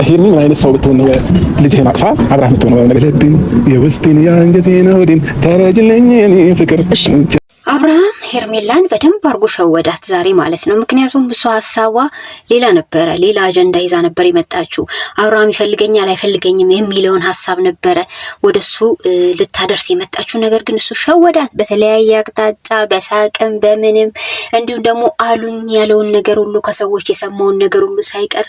ሄርሚ ምን አይነት ሰው ብትሆን ነው ልጅህን አቅፋ አብራህ የምትሆነው? ነገር ልብን የውስጤን የአንጀቴን ሆዴን ተረጅልኝ እኔ ፍቅር። አብርሃም ሄርሜላን በደንብ አርጎ ሸወዳት ዛሬ ማለት ነው። ምክንያቱም እሷ ሀሳቧ ሌላ ነበረ፣ ሌላ አጀንዳ ይዛ ነበር የመጣችው። አብርሃም ይፈልገኛል አይፈልገኝም የሚለውን ሀሳብ ነበረ ወደሱ ልታደርስ የመጣችው። ነገር ግን እሱ ሸወዳት በተለያየ አቅጣጫ፣ በሳቅም በምንም እንዲሁም ደግሞ አሉኝ ያለውን ነገር ሁሉ ከሰዎች የሰማውን ነገር ሁሉ ሳይቀር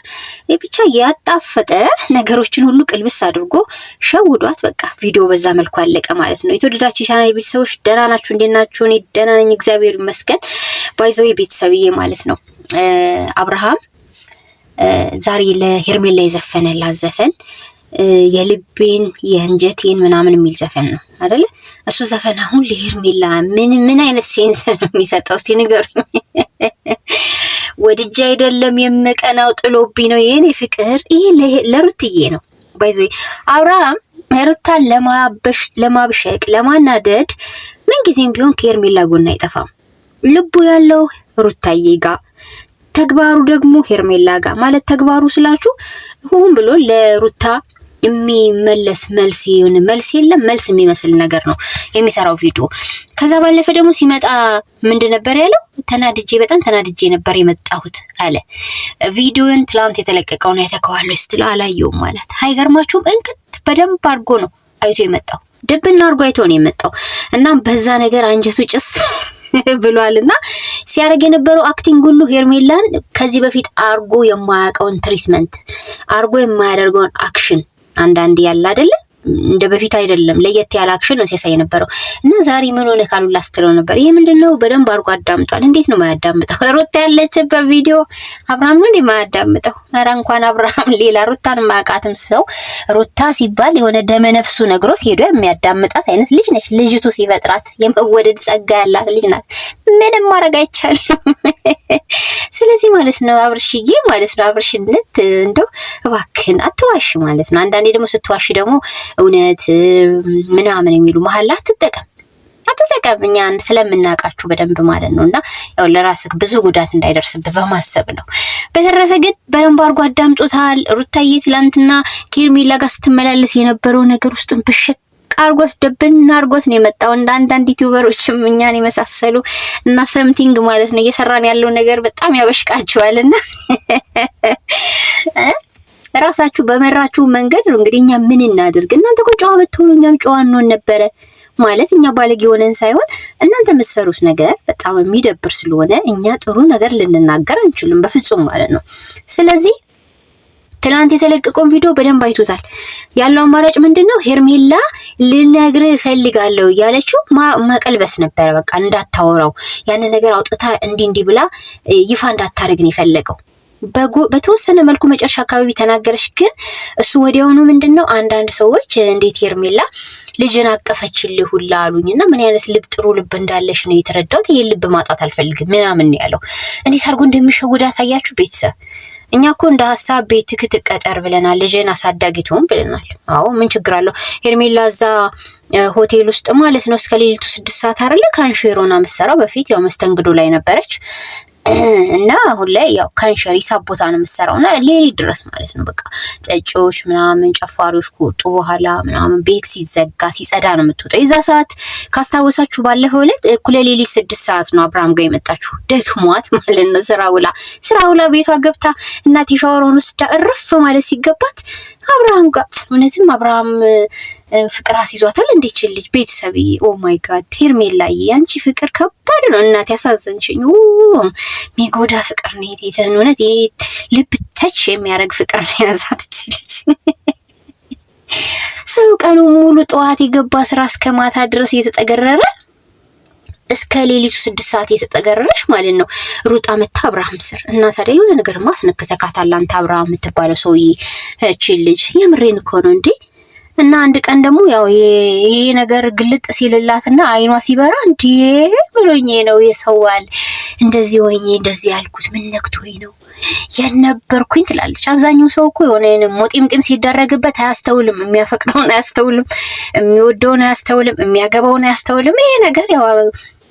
ብቻ ያጣፈጠ ነገሮችን ሁሉ ቅልብስ አድርጎ ሸውዷት በቃ ቪዲዮ በዛ መልኩ አለቀ ማለት ነው። የተወደዳችሁ የቻናሌ ቤተሰቦች ደህና ናችሁ? እንዴት ናችሁ? እኔ ደህና ነኝ እግዚአብሔር ይመስገን። ባይዘው ቤተሰብዬ ማለት ነው አብርሃም ዛሬ ለሄርሜላ የዘፈነላት ዘፈን የልቤን የእንጀቴን ምናምን የሚል ዘፈን ነው አይደለ? እሱ ዘፈን አሁን ለሄርሜላ ምን አይነት ሴንስ ነው የሚሰጠው? እስቲ ንገሩኝ። ወድጄ አይደለም የምቀናው ጥሎብኝ ነው የኔ ፍቅር። ይሄ ለሩትዬ ነው ባይዘው አብርሃም ሩታን ለማብሸቅ ለማናደድ ምን ጊዜም ቢሆን ከሄርሜላ ጎን አይጠፋም። ልቡ ያለው ሩታዬ ጋር፣ ተግባሩ ደግሞ ሄርሜላ ጋር። ማለት ተግባሩ ስላችሁ ሆን ብሎ ለሩታ የሚመለስ መልስ የለም መልስ የሚመስል ነገር ነው የሚሰራው ቪዲዮ። ከዛ ባለፈ ደግሞ ሲመጣ ምንድን ነበር ያለው? በጣም ተናድጄ ነበር የመጣሁት አለ። ቪዲዮን ትላንት የተለቀቀውን አይተከዋል ስትለው አላየውም ማለት አይገርማችሁም? እንክት በደንብ አድርጎ ነው አይቶ የመጣው። ድብና አድርጎ አይቶ ነው የመጣው እና በዛ ነገር አንጀቱ ጭስ ብሏልና ሲያደርግ የነበረው አክቲንግ ሁሉ ሄርሜላን ከዚህ በፊት አርጎ የማያውቀውን ትሪትመንት አርጎ የማያደርገውን አክሽን አንዳንድ ያለ አይደለ እንደ በፊት አይደለም ለየት ያለ አክሽን ነው ሲያሳይ የነበረው እና ዛሬ ምን ሆነ ካሉ ላስተለው ነበር። ይሄ ምንድነው? በደንብ አርጎ አዳምጧል። እንዴት ነው ማያዳምጠው? ሩታ ያለችበት ቪዲዮ አብርሃም ነው እንዴ ማያዳምጠው? ኧረ እንኳን አብርሃም ሌላ ሩታን ማቃተም ሰው ሩታ ሲባል የሆነ ደመነፍሱ ነግሮት ሄዶ የሚያዳምጣት አይነት ልጅ ነች። ልጅቱ ሲፈጥራት የመወደድ ጸጋ ያላት ልጅ ናት። ምንም ማድረግ አይቻልም። ስለዚህ ማለት ነው አብርሽዬ ማለት ነው አብርሽነት እንደው እባክህን አትዋሽ ማለት ነው። አንዳንዴ ደግሞ ስትዋሽ ደግሞ እውነት ምናምን የሚሉ መሐላ አትጠቀም። እኛ ስለምናቃችሁ በደንብ ማለት ነውና ያው ለራስህ ብዙ ጉዳት እንዳይደርስብህ በማሰብ ነው። በተረፈ ግን በደንብ አርጎ አዳምጦታል። ሩታዬ ትላንትና ከሄርሜላ ጋር ስትመላለስ የነበረው ነገር ውስጥን ብሽቅ አርጎት ደብና አርጎት ነው የመጣው። አንዳንድ ዩቲዩበሮችም እኛን የመሳሰሉ እና ሰምቲንግ ማለት ነው እየሰራን ያለው ነገር በጣም ያበሽቃቸዋልና ራሳችሁ በመራችሁ መንገድ እንግዲህ እኛ ምን እናድርግ? እናንተ እኮ ጨዋ ብትሆኑ እኛም ጨዋ እንሆን ነበረ። ማለት እኛ ባለጌ ሆነን ሳይሆን እናንተ የምትሰሩት ነገር በጣም የሚደብር ስለሆነ እኛ ጥሩ ነገር ልንናገር አንችልም በፍጹም ማለት ነው። ስለዚህ ትላንት የተለቀቀውን ቪዲዮ በደንብ አይቶታል። ያለው አማራጭ ምንድነው? ሄርሜላ ልነግርህ እፈልጋለሁ ያለችው መቀልበስ ነበረ። በቃ እንዳታወራው ያን ነገር አውጥታ እንዲህ ብላ ይፋ እንዳታረግ ነው የፈለገው። በተወሰነ መልኩ መጨረሻ አካባቢ ተናገረች። ግን እሱ ወዲያውኑ ምንድነው አንዳንድ ሰዎች እንዴት ሄርሜላ ልጅን አቀፈችልህ ሁላ አሉኝና ምን አይነት ጥሩ ልብ እንዳለሽ ነው የተረዳሁት። ይሄ ልብ ማጣት አልፈልግም ምናምን ያለው እንዴት አድርጎ እንደሚሸውዳት አያችሁ ቤተሰብ። እኛ እኮ እንደ ሐሳብ ቤትክ ትቀጠር ብለናል፣ ልጅን አሳዳጊ ትሆን ብለናል። አዎ ምን ችግር አለው? ሄርሜላ እዛ ሆቴል ውስጥ ማለት ነው እስከ ሌሊቱ 6 ሰዓት አይደለ ካንሼሮና መሰራው። በፊት ያው መስተንግዶ ላይ ነበረች እና አሁን ላይ ያው ካንሸር ሂሳብ ቦታ ነው የምትሰራውና ሌሊት ድረስ ማለት ነው በቃ ጠጪዎች ምናምን ጨፋሪዎች ከወጡ በኋላ ምናምን ቤት ሲዘጋ ሲጸዳ ነው የምትወጣው። የዛ ሰዓት ካስታወሳችሁ ባለፈው ዕለት እኩለ ሌሊት 6 ሰዓት ነው አብርሃም ጋር የመጣችሁ ደክሟት ማለት ነው። ስራ ውላ ቤቷ ገብታ እናቴ ሻወሩን ወስዳ እረፍ ማለት ሲገባት አብርሃም ጋር እውነትም አብርሃም ፍቅር አስይዟታል። እንዴት ልጅ ቤተሰብዬ ኦ ማይ ጋድ ሄርሜላዬ አንቺ ፍቅር ከባድ ነው እናት ያሳዘንሽኝ። ሚጎዳ ፍቅር ነው የተነውነት ልብ ተች የሚያረግ ፍቅር ነው ያዛት ልጅ። ሰው ቀኑ ሙሉ ጠዋት የገባ ስራ እስከ ማታ ድረስ እየተጠገረረ እስከ ሌሊቱ 6 ሰዓት እየተጠገረረሽ ማለት ነው ሩጣ መታ አብርሃም ስር እና ታዲያ የሆነ ነገር ማስነክተካታል አንተ አብርሃም የምትባለው ሰውዬ እቺ ልጅ የምሬን እኮ ነው እንዴ። እና አንድ ቀን ደግሞ ያው ይሄ ነገር ግልጥ ሲልላትና አይኗ ሲበራ እንዴ ብሎኝ ነው የሰዋል እንደዚህ ወይኔ እንደዚህ ያልኩት ምን ነክቶኝ ነው የነበርኩኝ ትላለች። አብዛኛው ሰው እኮ የሆነ ሞጢምጢም ሲደረግበት አያስተውልም። የሚያፈቅረውን አያስተውልም፣ የሚወደውን አያስተውልም፣ የሚያገባውን አያስተውልም። ይሄ ነገር ያው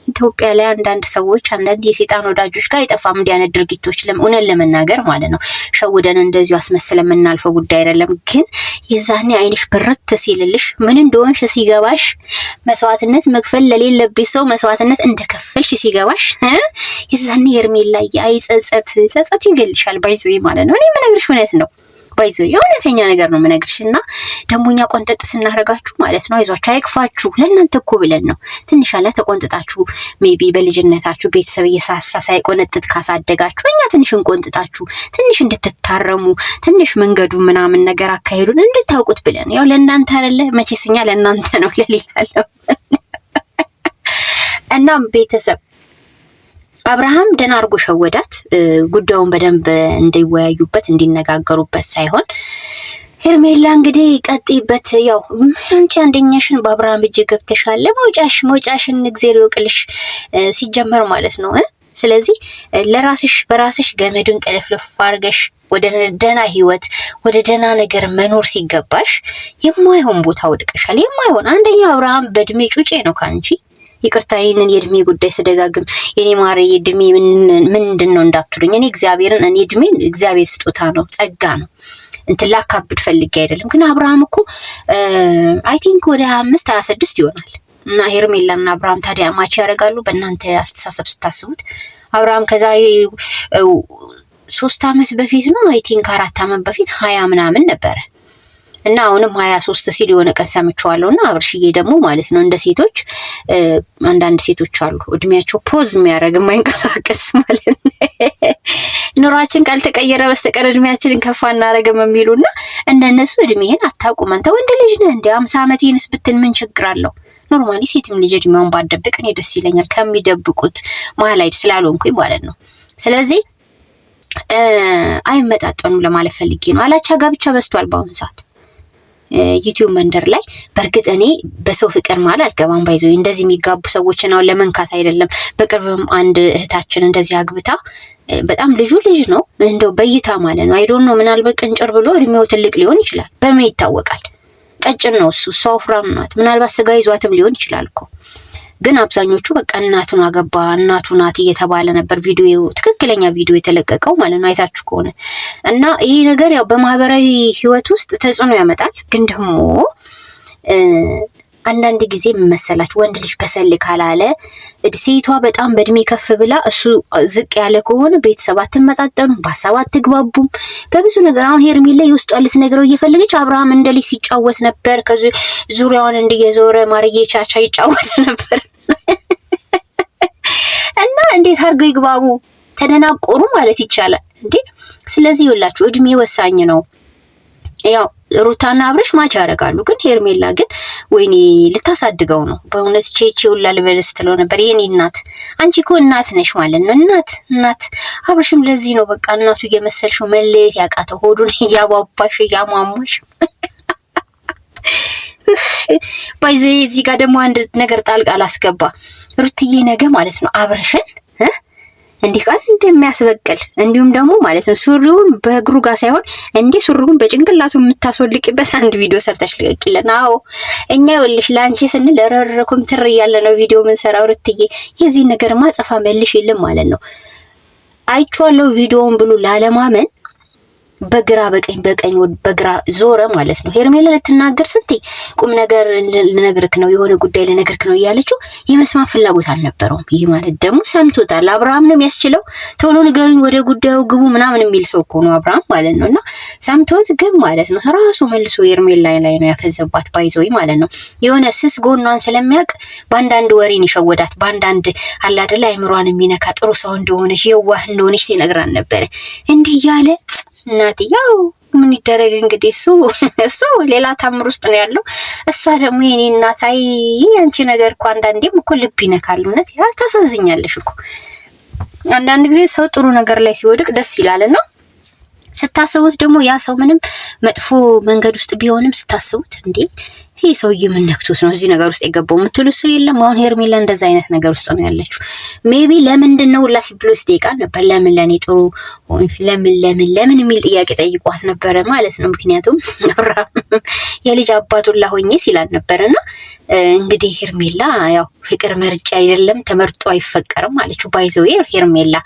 ኢትዮጵያ ላይ አንዳንድ ሰዎች አንዳንድ የሰይጣን ወዳጆች ጋር አይጠፋም እንዲህ አይነት ድርጊቶች እውነት ለመናገር ማለት ነው። ሸውደን እንደዚሁ አስመስለን የምናልፈው ጉዳይ አይደለም። ግን የዛኔ አይንሽ ብርት ሲልልሽ ምን እንደሆንሽ ሲገባሽ መስዋዕትነት መክፈል ለሌለብሽ ሰው መስዋዕትነት እንደከፈልሽ ሲገባሽ የዛኔ ሄርሜላ ጸጸት ይገልሻል። ባይዞይ ማለት ነው። እኔ የምነግርሽ እውነት ነው። ባይዞይ የእውነተኛ ነገር ነው የምነግርሽና ደሞኛ ቆንጠጥ ስናደርጋችሁ ማለት ነው አይዟችሁ አይክፋችሁ። ለእናንተ እኮ ብለን ነው ትንሽ አለ ተቆንጥጣችሁ ሜቢ በልጅነታችሁ ቤተሰብ እየሳሳ ሳይቆነጥጥ ካሳደጋችሁ እኛ ትንሽ እንቆንጥጣችሁ ትንሽ እንድትታረሙ ትንሽ መንገዱ ምናምን ነገር አካሄዱን እንድታውቁት ብለን ያው ለእናንተ አይደለ መቼስኛ ለእናንተ ነው ለሌላለው እናም ቤተሰብ አብርሃም ደህና አድርጎ ሸወዳት። ጉዳዩን በደንብ እንዲወያዩበት እንዲነጋገሩበት ሳይሆን ሄርሜላ እንግዲህ ቀጥይበት። ያው አንቺ አንደኛሽን በአብርሃም እጅ ገብተሻል። መውጫሽን እግዚአብሔር ይወቅልሽ ሲጀመር ማለት ነው። ስለዚህ ለራስሽ በራስሽ ገመዱን ጥልፍልፍ አድርገሽ ወደ ደህና ህይወት ወደ ደህና ነገር መኖር ሲገባሽ የማይሆን ቦታ ወድቀሻል። የማይሆን አንደኛ አብርሃም በእድሜ ጩጬ ነው ካንቺ ይቅርታ ይሄንን የእድሜ ጉዳይ ስደጋግም የኔ ማር የእድሜ ምንድነው እንዳትሉኝ። እኔ እግዚአብሔርን እኔ እድሜ እግዚአብሔር ስጦታ ነው ጸጋ ነው እንትን ላካብድ ፈልጌ አይደለም። ግን አብርሃም እኮ አይ ቲንክ ወደ 25 26 ይሆናል እና ሄርሜላና አብርሃም ታዲያ ማች ያደርጋሉ በእናንተ አስተሳሰብ ስታስቡት? አብርሃም ከዛሬ 3 አመት በፊት ነው አይ ቲንክ 4 አመት በፊት 20 ምናምን ነበረ እና አሁንም 23 ሲል የሆነ ቀን ሰምቼዋለሁና አብርሽዬ ደግሞ ማለት ነው እንደ ሴቶች አንዳንድ ሴቶች አሉ እድሜያቸው ፖዝ የሚያደርግ የማይንቀሳቀስ ማለት ነው ኑሯችን ካልተቀየረ በስተቀር እድሜያችንን ከፍ አናረግም የሚሉና እንደነሱ እድሜህን አታውቁም አንተ ወንድ ልጅ ነህ እንደ 50 አመቴንስ ብትን ምን ችግር አለው? ኖርማሊ ሴትም ልጅ እድሜውን ባደብቅ እኔ ደስ ይለኛል ከሚደብቁት መሀል አይደል ስላልሆንኩኝ ማለት ነው። ስለዚህ አይመጣጠኑም ለማለት ፈልጌ ነው። አላቻ ጋብቻ በዝቷል በአሁኑ ሰዓት ዩቲዩብ መንደር ላይ። በእርግጥ እኔ በሰው ፍቅር ማለት አልገባም። ባይዘው እንደዚህ የሚጋቡ ሰዎችን አሁን ለመንካት አይደለም። በቅርብም አንድ እህታችን እንደዚህ አግብታ በጣም ልጅ ነው እንደው በይታ ማለት ነው። አይ ዶንት ኖ ምናልባት ቅንጭር ብሎ እድሜው ትልቅ ሊሆን ይችላል። በምን ይታወቃል? ቀጭን ነው እሱ ወፍራም ናት። ምናልባት ስጋ ይዟትም ሊሆን ይችላል እኮ። ግን አብዛኞቹ በቃ እናቱን አገባ እናቱ ናት እየተባለ ነበር ቪዲዮ ትክክለኛ ቪዲዮ የተለቀቀው ማለት ነው አይታችሁ ከሆነ። እና ይሄ ነገር ያው በማህበራዊ ህይወት ውስጥ ተጽዕኖ ያመጣል። ግን ደግሞ አንዳንድ ጊዜ መሰላችሁ ወንድ ልጅ በሰል ካላለ ሴቷ በጣም በእድሜ ከፍ ብላ እሱ ዝቅ ያለ ከሆነ ቤተሰብ አትመጣጠኑ፣ በሀሳብ አትግባቡም፣ በብዙ ነገር። አሁን ሄርሜላ ውስጧ ልትነግረው እየፈለገች አብርሃም እንደ ልጅ ሲጫወት ነበር። ከዚህ ዙሪያውን እንደየዞረ ማርዬ ቻቻ ይጫወት ነበር እና እንዴት አድርገው ይግባቡ? ተደናቆሩ ማለት ይቻላል እንዴ? ስለዚህ ይኸውላችሁ እድሜ ወሳኝ ነው። ያው ሩታና አብርሽ ማች ያደርጋሉ። ግን ሄርሜላ ግን ወይኔ ልታሳድገው ነው በእውነት ቼቼ ሁላ ልበልስ ትለው ነበር። የኔ እናት አንቺ እኮ እናት ነሽ ማለት ነው። እናት አብርሽም ለዚህ ነው በቃ እናቱ እየመሰልሽው መለየት ያቃተው ሆዱን እያባባሽ እያሟሟሽ ባይዘ እዚህ ጋር ደግሞ አንድ ነገር ጣልቃ አላስገባ ሩትዬ ነገ ማለት ነው አብርሽን እንዲህ ቃል እንደሚያስበቅል እንዲሁም ደግሞ ማለት ነው ሱሪውን በእግሩ ጋር ሳይሆን እንዲህ ሱሪውን በጭንቅላቱ የምታስወልቅበት አንድ ቪዲዮ ሰርተሽ ልቀቂልን። አዎ እኛ ይኸውልሽ ላንቺ ስንል ረረኩም ትር ያለ ነው ቪዲዮ ምን ሰራው ሩትዬ። የዚህ ነገርማ ጽፋ መልሽ የለም ማለት ነው። አይቼዋለሁ ቪዲዮውን ብሎ ላለማመን በግራ በቀኝ በግራ ዞረ ማለት ነው። ሄርሜላ ልትናገር ስንቴ ቁም ነገር ልነግርክ ነው የሆነ ጉዳይ ልነግርክ ነው እያለችው የመስማት ፍላጎት አልነበረውም። ይሄ ማለት ደግሞ ሰምቶታል። አብርሃም ነው የሚያስችለው ቶሎ ንገሩኝ ወደ ጉዳዩ ግቡ ምናምን የሚል ሰው እኮ ነው አብርሃም ማለት ነውና ሰምቶት ግን ማለት ነው ራሱ መልሶ ሄርሜላ ላይ ነው ያፈዘባት ባይዘው ማለት ነው። የሆነ ስስ ጎኗን ስለሚያውቅ በአንዳንድ ወሬን ይሸወዳት በአንዳንድ አላደላ አይምሯን የሚነካ ጥሩ ሰው እንደሆነች የዋህ እንደሆነች ሲነግራን ነበር እንዲህ ያለ እናት ያው ምን ይደረግ እንግዲህ እሱ ሌላ ታምር ውስጥ ነው ያለው። እሷ ደግሞ የኔ እናት አይ አንቺ ነገር እኮ አንዳንዴም እኮ ልብ ይነካል። እውነት ያ ታሳዝኛለሽ እኮ አንዳንድ ጊዜ ሰው ጥሩ ነገር ላይ ሲወድቅ ደስ ይላልና ስታስቡት ደግሞ ያ ሰው ምንም መጥፎ መንገድ ውስጥ ቢሆንም ስታስቡት እንዴ ይሄ ሰውዬ ምን ነክቶት ነው እዚህ ነገር ውስጥ የገባው የምትሉ ሰው የለም? አሁን ሄርሜላ እንደዛ አይነት ነገር ውስጥ ነው ያለችው። ሜቢ ለምንድን ነው ሁላ ሲብሎ ሲጠይቃት ነበር። ለምን ለኔ ጥሩ ለምን የሚል ጥያቄ ጠይቋት ነበረ ማለት ነው። ምክንያቱም አብርሃም የልጅ አባቱላ ሆኜ ሲላል ነበርና እንግዲህ ሄርሜላ ያው ፍቅር መርጫ አይደለም ተመርጦ አይፈቀርም አለችው። ባይዘው ሄርሜላ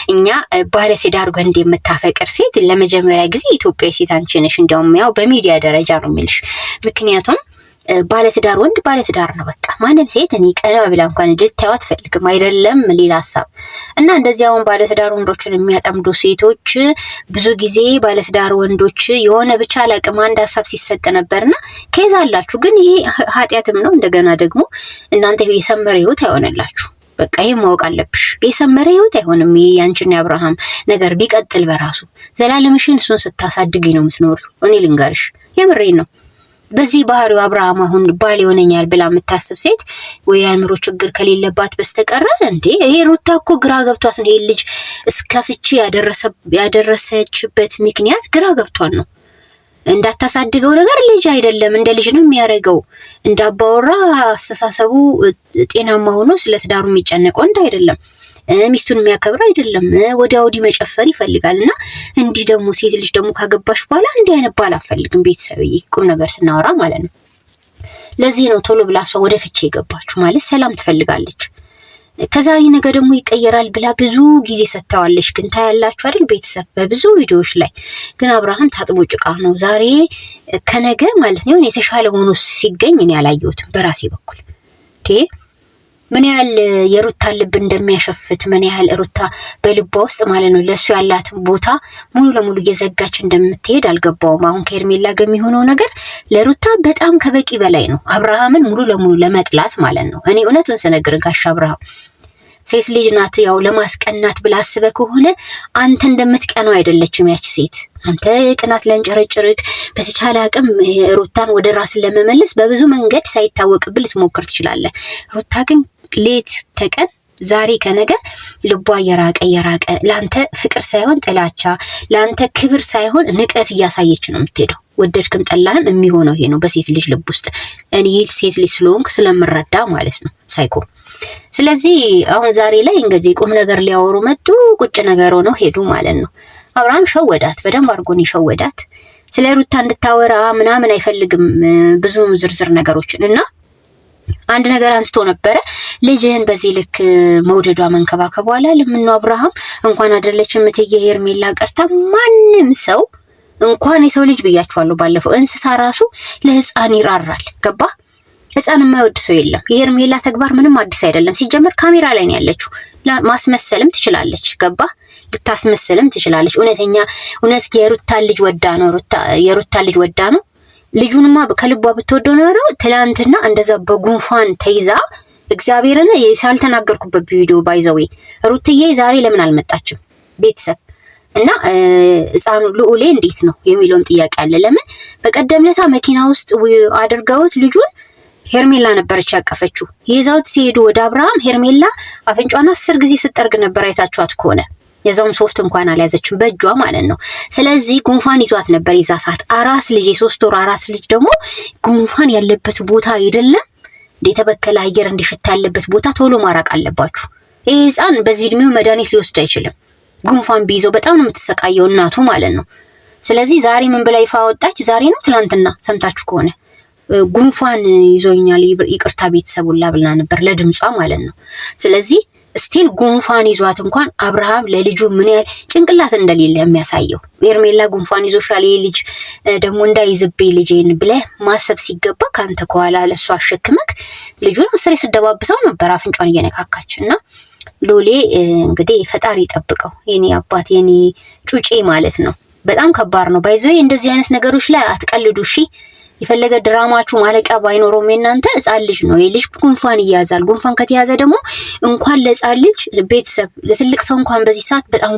እኛ ባለትዳር ወንድ የምታፈቅር ሴት ለመጀመሪያ ጊዜ ኢትዮጵያዊ ሴት አንቺ ነሽ። እንዲያውም ያው በሚዲያ ደረጃ ነው የሚልሽ። ምክንያቱም ባለትዳር ወንድ ባለትዳር ነው። በቃ ማንም ሴት እኔ ቀና ብላ እንኳን ልታየው አትፈልግም አይደለም ሌላ ሀሳብ እና እንደዚህ አሁን ባለትዳር ወንዶችን የሚያጠምዱ ሴቶች ብዙ ጊዜ ባለትዳር ወንዶች የሆነ ብቻ አላቅም አንድ ሀሳብ ሲሰጥ ነበርና ከዛ አላችሁ። ግን ይሄ ኃጢያትም ነው። እንደገና ደግሞ እናንተ የሰመረ ህይወት አይሆንላችሁ። በቃ ይሄ ማወቅ አለብሽ። የሰመረ ህይወት አይሆንም። ይሄ ያንቺና አብርሃም ነገር ቢቀጥል በራሱ ዘላለምሽን እሱን ስታሳድጊ ነው የምትኖሪው። እኔ ልንገርሽ የምሬን ነው። በዚህ ባህሪው አብርሃም አሁን ባል ይሆነኛል ብላ የምታስብ ሴት ወይ አእምሮ ችግር ከሌለባት በስተቀር እንዴ ይሄ ሩታ እኮ ግራ ገብቷት ነው። ይሄ ልጅ እስከ ፍቺ ያደረሰችበት ምክንያት ግራ ገብቷት ነው። እንዳታሳድገው ነገር ልጅ አይደለም እንደ ልጅ ነው የሚያደርገው። እንዳባወራ አስተሳሰቡ ጤናማ ሆኖ ስለ ትዳሩ የሚጨነቀው እንደ አይደለም። ሚስቱን የሚያከብር አይደለም። ወዲያ ወዲህ መጨፈር ይፈልጋልና እንዲህ ደግሞ ሴት ልጅ ደግሞ ካገባሽ በኋላ እንዲህ አይነት ባል አፈልግም። ቤተሰብዬ ቁም ነገር ስናወራ ማለት ነው። ለዚህ ነው ቶሎ ብላ ሰው ወደ ፍቺ የገባችሁ ማለት ሰላም ትፈልጋለች። ከዛሬ ነገ ደግሞ ይቀየራል ብላ ብዙ ጊዜ ሰጥተዋለች። ግን ታያላችሁ አይደል ቤተሰብ በብዙ ቪዲዮዎች ላይ ግን አብርሃም ታጥቦ ጭቃ ነው። ዛሬ ከነገ ማለት ነው የተሻለ ሆኖ ሲገኝ እኔ አላየሁትም በራሴ በኩል ምን ያህል የሩታ ልብ እንደሚያሸፍት ምን ያህል ሩታ በልቧ ውስጥ ማለት ነው ለሱ ያላት ቦታ ሙሉ ለሙሉ እየዘጋች እንደምትሄድ አልገባውም። አሁን ከሄርሜላ ጋር የሚሆነው ነገር ለሩታ በጣም ከበቂ በላይ ነው። አብርሃምን ሙሉ ለሙሉ ለመጥላት ማለት ነው። እኔ እውነቱን ስነግር ጋሽ አብርሃም ሴት ልጅ ናት። ያው ለማስቀናት ብላ አስበህ ከሆነ አንተ እንደምትቀናው አይደለችም ያቺ ሴት። አንተ ቅናት ለንጨረጭርክ በተቻለ አቅም ሩታን ወደ ራስ ለመመለስ በብዙ መንገድ ሳይታወቅብል ልትሞክር ትችላለህ። ሩታ ግን ሌት ተቀን ዛሬ ከነገ ልቧ የራቀ ላንተ ፍቅር ሳይሆን ጥላቻ፣ ላንተ ክብር ሳይሆን ንቀት እያሳየች ነው የምትሄደው። ወደድክም ጠላህም የሚሆነው ይሄ ነው በሴት ልጅ ልብ ውስጥ። እኔ ሴት ልጅ ስለሆንክ ስለምረዳ ማለት ነው ሳይኮ። ስለዚህ አሁን ዛሬ ላይ እንግዲህ ቁም ነገር ሊያወሩ መጡ፣ ቁጭ ነገር ሆነው ሄዱ ማለት ነው። አብርሃም ሸወዳት፣ በደንብ አድርጎ ነው ሸወዳት። ስለ ሩታ እንድታወራ ምናምን አይፈልግም ብዙ ዝርዝር ነገሮችን እና አንድ ነገር አንስቶ ነበረ። ልጅህን በዚህ ልክ መውደዷ መንከባከቧ አላለም ነው አብርሃም። እንኳን አይደለችም እትዬ ሄርሜላ ቀርታ ማንም ሰው እንኳን የሰው ልጅ ብያችኋለሁ ባለፈው እንስሳ ራሱ ለህፃን ይራራል። ገባ? ህፃን የማይወድ ሰው የለም። የሄርሜላ ተግባር ምንም አዲስ አይደለም። ሲጀመር ካሜራ ላይ ነው ያለችው። ማስመሰልም ትችላለች። ገባ? ልታስመስልም ትችላለች። እውነት የሩታ ልጅ ወዳ ነው። ልጁንማ ከልቧ ብትወደው ነው ትላንትና እንደዛ በጉንፋን ተይዛ እግዚአብሔርን ያልተናገርኩበት ቪዲዮ ባይዘው ሩትዬ ዛሬ ለምን አልመጣችም ቤተሰብ እና ህፃኑ ልዑሌ እንዴት ነው የሚለውም ጥያቄ አለ። ለምን በቀደምለታ መኪና ውስጥ አድርገውት ልጁን ሄርሜላ ነበረች ያቀፈችው። ይዛውት ሲሄዱ ወደ አብርሃም ሄርሜላ አፍንጫዋን 10 ጊዜ ስትጠርግ ነበር አይታችኋት ከሆነ። የዛውም ሶፍት እንኳን አልያዘችም በእጇ ማለት ነው። ስለዚህ ጉንፋን ይዟት ነበር ይዛ ሰዓት። አራስ ልጅ የ3 ወር አራስ ልጅ ደግሞ ጉንፋን ያለበት ቦታ አይደለም የተበከለ አየር እንዲሸታ ያለበት ቦታ ቶሎ ማራቅ አለባችሁ። ይሄ ህፃን በዚህ እድሜው መድኃኒት ሊወስድ አይችልም። ጉንፋን ቢይዘው በጣም ነው የምትሰቃየው እናቱ ማለት ነው። ስለዚህ ዛሬ ምን ብላ ይፋ ወጣች? ዛሬ ነው ትናንትና ሰምታችሁ ከሆነ ጉንፋን ይዞኛል ይቅርታ ቤተሰቡላ ብላ ነበር ለድምጿ ማለት ነው። ስለዚህ ስቲል ጉንፋን ይዟት እንኳን አብርሃም ለልጁ ምን ያህል ጭንቅላት እንደሌለ የሚያሳየው። ሄርሜላ ጉንፋን ይዞሻል ይሄ ልጅ ደግሞ እንዳይዝብኝ ልጄን ብለህ ማሰብ ሲገባ ካንተ ከኋላ ለሷ አሸክመክ ልጁን አስሬ ስደባብሰው ነበር አፍንጫን እየነካካች እና ሎሌ እንግዲህ ፈጣሪ ይጠብቀው የኔ አባት የኔ ጩጬ ማለት ነው። በጣም ከባድ ነው። ባይዘው እንደዚህ አይነት ነገሮች ላይ አትቀልዱ እሺ። የፈለገ ድራማችሁ ማለቂያ ባይኖረውም የናንተ ህፃን ልጅ ነው። የልጅ ጉንፋን ይያዛል። ጉንፋን ከተያዘ ደግሞ እንኳን ለህፃን ልጅ ቤተሰብ ለትልቅ ሰው እንኳን በዚህ ሰዓት በጣም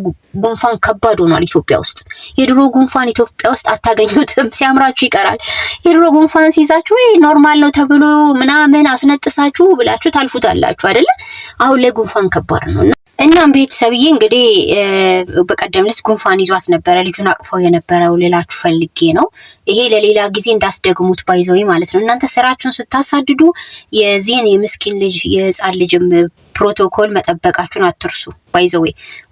ጉንፋን ከባድ ሆኗል ኢትዮጵያ ውስጥ። የድሮ ጉንፋን ኢትዮጵያ ውስጥ አታገኙትም። ሲያምራችሁ ይቀራል። የድሮ ጉንፋን ሲይዛችሁ ወይ ኖርማል ነው ተብሎ ምናምን አስነጥሳችሁ ብላችሁ ታልፉታላችሁ አይደለ? አሁን ላይ ጉንፋን ከባድ ነው። እናም ቤተሰብዬ እንግዲህ በቀደም ዕለት ጉንፋን ይዟት ነበረ ልጁን አቅፈው የነበረው ልላችሁ ፈልጌ ነው። ይሄ ለሌላ ጊዜ የምትደግሙት ባይዘው ማለት ነው። እናንተ ስራችሁን ስታሳድዱ የዚህን የምስኪን ልጅ የህፃን ልጅም ፕሮቶኮል መጠበቃችሁን አትርሱ። ባይዘው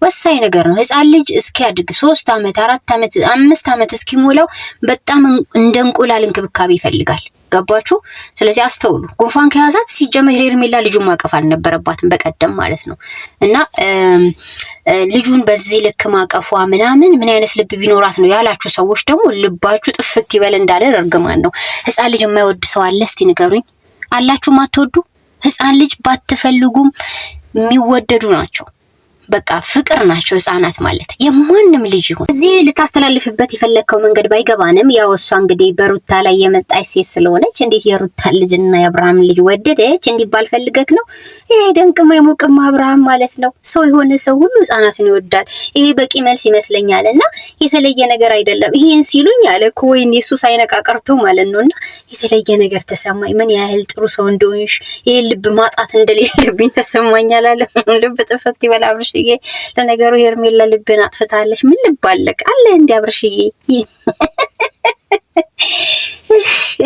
ወሳኝ ነገር ነው። ህፃን ልጅ እስኪያድግ 3 ዓመት 4 ዓመት 5 ዓመት እስኪሞላው በጣም እንደ እንቁላል እንክብካቤ ይፈልጋል። ገባችሁ? ስለዚህ አስተውሉ። ጉንፋን ከያዛት ሲጀመር ሄርሜላ ልጁን ማቀፍ አልነበረባትም በቀደም ማለት ነው። እና ልጁን በዚህ ልክ ማቀፏ ምናምን ምን አይነት ልብ ቢኖራት ነው ያላችሁ ሰዎች ደግሞ ልባችሁ ጥፍት ይበል እንዳለ እርግማን ነው። ህፃን ልጅ የማይወድ ሰው አለ? እስቲ ንገሩኝ። አላችሁ ማትወዱ? ህፃን ልጅ ባትፈልጉም የሚወደዱ ናቸው። በቃ ፍቅር ናቸው ህፃናት ማለት የማንም ልጅ ይሁን። እዚህ ልታስተላልፍበት የፈለከው መንገድ ባይገባንም ያው እሷ እንግዲህ በሩታ ላይ የመጣች ሴት ስለሆነች እንዴት የሩታ ልጅና የአብርሃም ልጅ ወደደች እንዲባል ፈልገክ ነው? ይሄ ደንቅም አይሞቅም አብርሃም ማለት ነው። ሰው የሆነ ሰው ሁሉ ህፃናትን ይወዳል። ይሄ በቂ መልስ ይመስለኛል። እና የተለየ ነገር አይደለም። ይሄን ሲሉኝ አለ እኮ ወይኔ እሱ ሳይነቃ ቀርቶ ማለት ነውና የተለየ ነገር ተሰማኝ። ምን ያህል ጥሩ ሰው እንደሆንሽ ይሄ ልብ ማጣት እንደሌለብኝ ተሰማኛል አለ። ልብ ጥፍት ይበል አብርሽ። ለነገሩ ሄርሜላ ልብን አጥፍታለች። ምን ልብ አለቅ አለ እንዴ አብርሽዬ?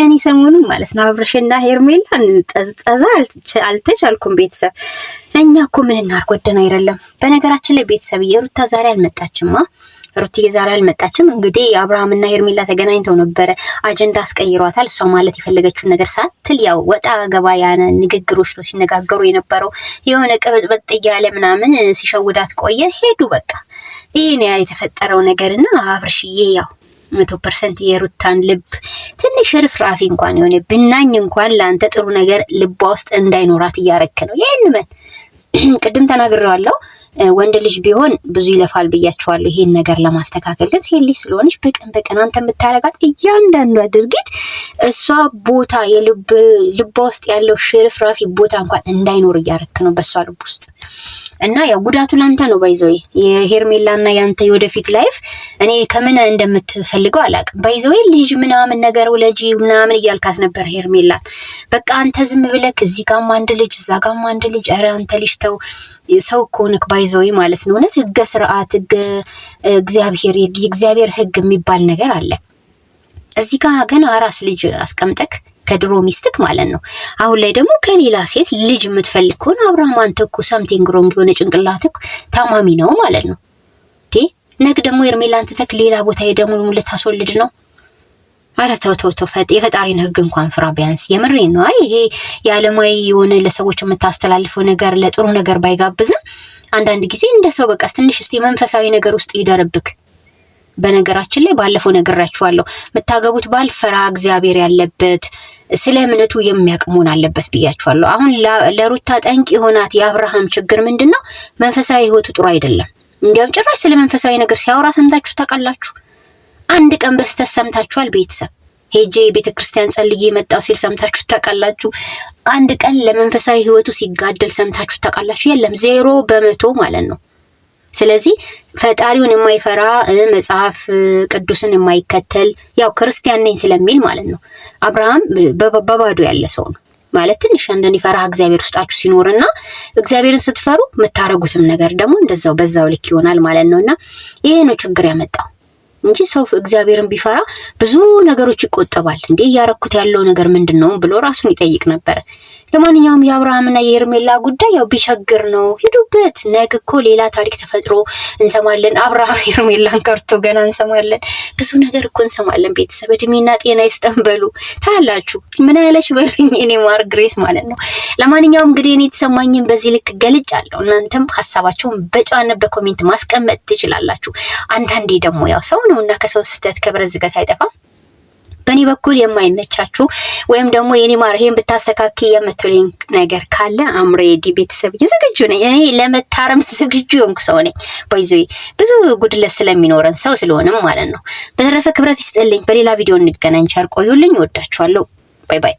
እኔ ሰሞኑን ማለት ነው አብርሽና ሄርሜላ ጠዛ አልተቻልኩም። ቤተሰብ እኛ እኮ ምን እናርግ ወደን አይደለም። በነገራችን ላይ ቤተሰብ የሩታ ዛሬ አልመጣችማ። ሩትዬ ዛሬ አልመጣችም። እንግዲህ አብርሃምና ሄርሜላ ተገናኝተው ነበረ። አጀንዳ አስቀይሯታል። እሷ ማለት የፈለገችውን ነገር ሳትል ያው ወጣ ገባ ያነ ንግግሮች ነው ሲነጋገሩ የነበረው። የሆነ ቅብጥብጥ እያለ ምናምን ሲሸውዳት ቆየ። ሄዱ በቃ። ይሄን ያ የተፈጠረው ነገርና አብርሽዬ ያው 100% የሩታን ልብ ትንሽ ርፍራፊ እንኳን የሆነ ብናኝ እንኳን ለአንተ ጥሩ ነገር ልቧ ውስጥ እንዳይኖራት እያረክ ነው። ይሄን ምን ቅድም ተናግሬዋለሁ። ወንድ ልጅ ቢሆን ብዙ ይለፋል ብያቸዋለሁ ይሄን ነገር ለማስተካከል። ግን ሴት ልጅ ስለሆነች በቀን አንተ የምታረጋት እያንዳንዱ ድርጊት እሷ ቦታ ልቧ ውስጥ ያለው ሽርፍራፊ ቦታ እንኳን እንዳይኖር እያረክ ነው በሷ ልብ ውስጥ። እና ያው ጉዳቱ ላንተ ነው ባይዘው። የሄርሜላና ያንተ የወደፊት ላይፍ እኔ ከምን እንደምትፈልገው አላውቅም። ባይዘው ልጅ ምናምን ነገር ወለጂ ምናምን እያልካት ነበር ሄርሜላን። በቃ አንተ ዝም ብለክ እዚህ ጋርም አንድ ልጅ እዛ ጋርም አንድ ልጅ። ኧረ አንተ ልጅ ተው። ሰው ኮንክ ባይዘው ማለት ነው። እውነት ህገ ስርዓት ህገ እግዚአብሔር የእግዚአብሔር ህግ የሚባል ነገር አለ። እዚህ ጋር ገና አራስ ልጅ አስቀምጠክ ከድሮ ሚስትክ ማለት ነው። አሁን ላይ ደግሞ ከሌላ ሴት ልጅ የምትፈልግ ከሆነ አብርሃም አንተ እኮ ሰምቲንግ ሮንግ የሆነ ጭንቅላትክ ታማሚ ነው ማለት ነው። ነግ ደግሞ ሄርሜላን ትተክ ሌላ ቦታ ሄደሙ ልታስወልድ ነው። ኧረ ተው የፈጣሪን ህግ እንኳን ፍራ ቢያንስ። የምሬን ነው። አይ ይሄ የዓለማዊ የሆነ ለሰዎች የምታስተላልፈው ነገር ለጥሩ ነገር ባይጋብዝም አንዳንድ ጊዜ እንደ ሰው በቃ ትንሽ እስቲ መንፈሳዊ ነገር ውስጥ ይደርብክ። በነገራችን ላይ ባለፈው ነግራችኋለሁ። መታገቡት ባል ፈራ እግዚአብሔር ያለበት ስለ እምነቱ የሚያቅሙን አለበት ብያችኋለሁ። አሁን ለሩታ ጠንቅ የሆናት የአብርሃም ችግር ምንድነው? መንፈሳዊ ህይወቱ ጥሩ አይደለም። እንዲያም ጭራሽ ስለ መንፈሳዊ ነገር ሲያወራ ሰምታችሁ ታውቃላችሁ? አንድ ቀን በስተት ሰምታችኋል? ቤተሰብ ሄጄ ቤተክርስቲያን ጸልዬ መጣው ሲል ሰምታችሁ ታውቃላችሁ? አንድ ቀን ለመንፈሳዊ ህይወቱ ሲጋደል ሰምታችሁ ታውቃላችሁ? የለም፣ 0% ማለት ነው። ስለዚህ ፈጣሪውን የማይፈራ መጽሐፍ ቅዱስን የማይከተል ያው ክርስቲያን ነኝ ስለሚል ማለት ነው አብርሃም በባዶ ያለ ሰው ነው ማለት። ትንሽ አንደን ይፈራ እግዚአብሔር ውስጣችሁ ሲኖርና እግዚአብሔርን ስትፈሩ የምታረጉትም ነገር ደግሞ እንደዛው በዛው ልክ ይሆናል ማለት ነውና ይሄ ነው ችግር ያመጣው እንጂ ሰው እግዚአብሔርን ቢፈራ ብዙ ነገሮች ይቆጠባል። እንዴ ያረኩት ያለው ነገር ምንድነው ብሎ ራሱን ይጠይቅ ነበር። ለማንኛውም የአብርሃምና የሄርሜላ ጉዳይ ያው ቢቸግር ነው። ሂዱበት። ነገ እኮ ሌላ ታሪክ ተፈጥሮ እንሰማለን። አብርሃም ሄርሜላን ቀርቶ ገና እንሰማለን። ብዙ ነገር እኮ እንሰማለን። ቤተሰብ እድሜና ጤና ይስጠን በሉ። ታላችሁ ምን ያለሽ በሉኝ። እኔ ማር ግሬስ ማለት ነው። ለማንኛውም እንግዲህ እኔ የተሰማኝን በዚህ ልክ ገልጫለሁ። እናንተም ሐሳባችሁን በጨዋነት በኮሜንት ማስቀመጥ ትችላላችሁ። አንዳንዴ ደግሞ ያው ሰው ነውና ከሰው ስህተት ከብረት ዝገት አይጠፋም። በእኔ በኩል የማይመቻችሁ ወይም ደግሞ የኔ ማር ይሄን ብታስተካኪ የምትሉኝ ነገር ካለ አምሬዲ ቤተሰብ ዝግጁ ነኝ። እኔ ለመታረም ዝግጁ ሆንኩ ሰው ነኝ። ባይዘይ ብዙ ጉድለት ስለሚኖረን ሰው ስለሆነም ማለት ነው። በተረፈ ክብረት ይስጥልኝ። በሌላ ቪዲዮ እንገናኝ። ቸር ቆዩልኝ። ወዳችኋለሁ። ባይ ባይ።